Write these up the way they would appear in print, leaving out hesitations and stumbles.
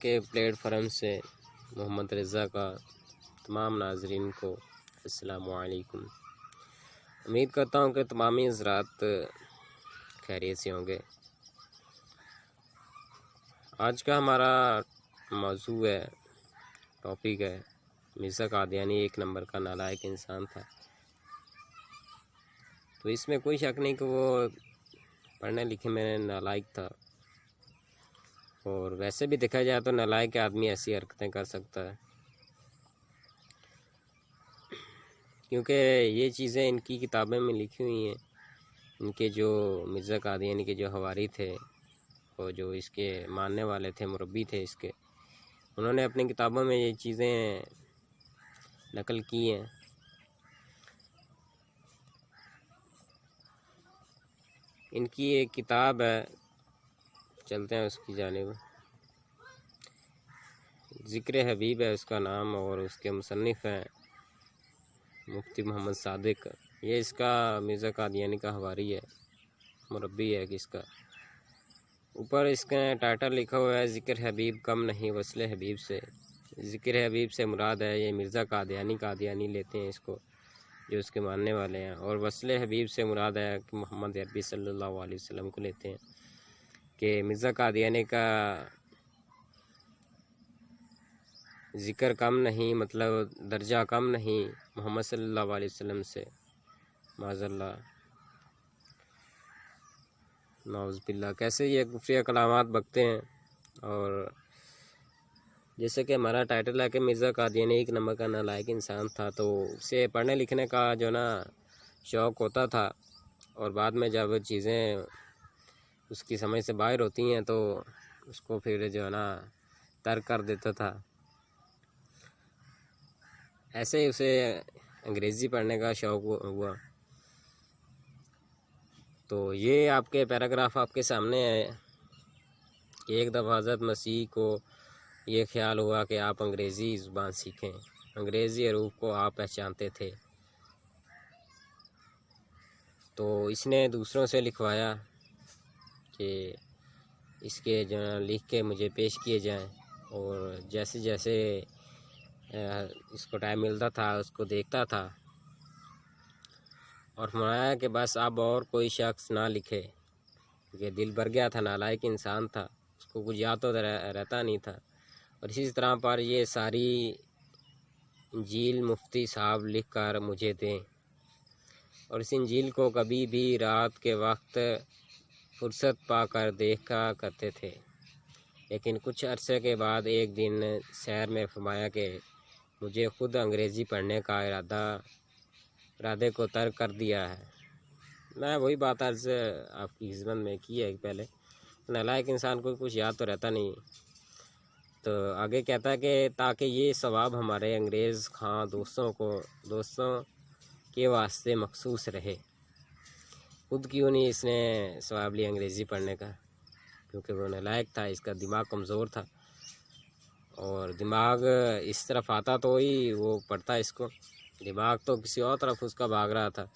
के प्लेटफार्म से मोहम्मद रज़ा का तमाम नाज़रीन को अस्सलामु अलैकुम। उम्मीद करता हूँ कि तमामी हज़रात खैरियत से होंगे। आज का हमारा मौजू है, टॉपिक है, मिर्ज़ा कादियानी एक नंबर का नालायक इंसान था। तो इसमें कोई शक नहीं कि वो पढ़ने लिखे में नालायक था, और वैसे भी देखा जाए तो नालायक आदमी ऐसी हरकतें कर सकता है, क्योंकि ये चीज़ें इनकी किताबें में लिखी हुई हैं। इनके जो मिर्ज़ा कादियानी के जो हवारी थे और जो इसके मानने वाले थे, मुरब्बी थे इसके, उन्होंने अपनी किताबों में ये चीज़ें नकल की हैं। इनकी एक किताब है, चलते हैं उसकी जानिब। ज़िक्र हबीब है उसका नाम, और उसके मुसन्निफ़ हैं मुफ्ती मोहम्मद सादिक। ये इसका मिर्ज़ा कादियानी का हवारी है, मुरब्बी है किसका। ऊपर इसका टाइटल लिखा हुआ है, ज़िक्र हबीब कम नहीं वस्ल हबीब से। ज़िक्र हबीब से मुराद है ये मिर्ज़ा कादियानी लेते हैं इसको, जो उसके मानने वाले हैं, और वस्ल हबीब से मुराद है कि मोहम्मद अरबी सल्लल्लाहु अलैहि वसल्लम को लेते हैं कि मिर्ज़ा कादियानी का ज़िक्र कम नहीं, मतलब दर्जा कम नहीं मोहम्मद सल्लल्लाहु अलैहि वसल्लम से, माज़अल्लाह नाउज़ुबिल्लाह। कैसे ये कुफ्रिया कलामात बकते हैं। और जैसे कि हमारा टाइटल है कि मिर्ज़ा कादियानी एक नंबर का नालायक इंसान था, तो उसे पढ़ने लिखने का जो ना शौक़ होता था, और बाद में जब चीज़ें उसकी समझ से बाहर होती हैं तो उसको फिर जो है ना तर्क कर देता था। ऐसे ही उसे अंग्रेज़ी पढ़ने का शौक़ हुआ। तो ये आपके पैराग्राफ आपके सामने है। एक दफ़ा हज़रत मसीह को ये ख्याल हुआ कि आप अंग्रेज़ी ज़ुबान सीखें। अंग्रेज़ी हरूफ को आप पहचानते थे, तो इसने दूसरों से लिखवाया कि इसके जो लिख के मुझे पेश किए जाएं, और जैसे जैसे इसको टाइम मिलता था उसको देखता था, और फरमाया कि बस अब और कोई शख्स ना लिखे, क्योंकि दिल भर गया था, नालायक इंसान था, उसको कुछ याद तो रहता नहीं था। और इसी तरह पर ये सारी इंजील मुफ्ती साहब लिख कर मुझे दें, और इस इंजील को कभी भी रात के वक्त फुर्सत पाकर देखा करते थे। लेकिन कुछ अरसे के बाद एक दिन सैर में फरमाया कि मुझे ख़ुद अंग्रेज़ी पढ़ने का इरादे को तर्क कर दिया है। मैं वही बात आज आपकी खिदमत में की है पहले, नालायक इंसान को कुछ याद तो रहता नहीं। तो आगे कहता है कि ताकि ये सवाब हमारे अंग्रेज़ खां दोस्तों के वास्ते मखसूस रहे। खुद क्यों नहीं इसने सवाब लिया अंग्रेज़ी पढ़ने का, क्योंकि वो नालायक था, इसका दिमाग कमज़ोर था, और दिमाग इस तरफ आता तो ही वो पढ़ता इसको, दिमाग तो किसी और तरफ उसका भाग रहा था।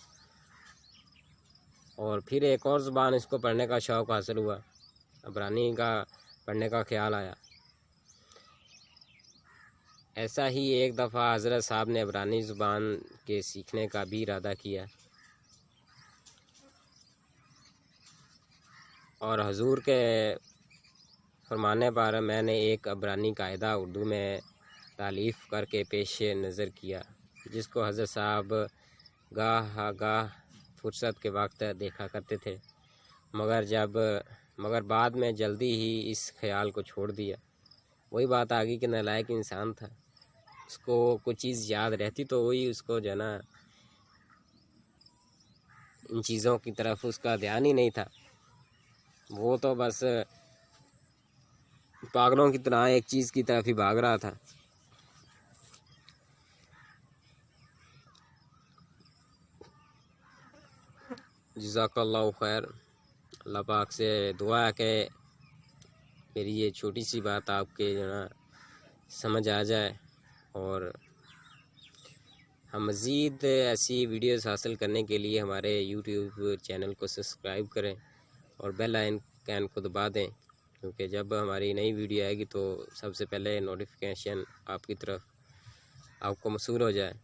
और फिर एक और ज़ुबान इसको पढ़ने का शौक़ हासिल हुआ, अबरानी का पढ़ने का ख़्याल आया। ऐसा ही एक दफ़ा हज़रत साहब ने अबरानी ज़ुबान के सीखने का भी इरादा किया, और हुज़ूर के फरमाने पर मैंने एक अबरानी कायदा उर्दू में तालीफ़ करके पेश नज़र किया, जिसको हज़रत साहब गाह फुर्सत के वक्त देखा करते थे, मगर बाद में जल्दी ही इस ख्याल को छोड़ दिया। वही बात आ गई कि नालायक इंसान था, उसको कोई चीज़ याद रहती तो वही उसको जो ना इन चीज़ों की तरफ उसका ध्यान ही नहीं था। वो तो बस पागलों की तरह एक चीज़ की तरफ ही भाग रहा था। जज़ाकल्लाहु खैर। अल्लाह पाक से दुआ है कि मेरी ये छोटी सी बात आपके जो ना समझ आ जाए, और हम मज़ीद ऐसी वीडियोस हासिल करने के लिए हमारे यूट्यूब चैनल को सब्सक्राइब करें और बेल आइकन को दबा दें। क्योंकि जब हमारी नई वीडियो आएगी तो सबसे पहले नोटिफिकेशन आपकी तरफ आपको मौसूल हो जाए।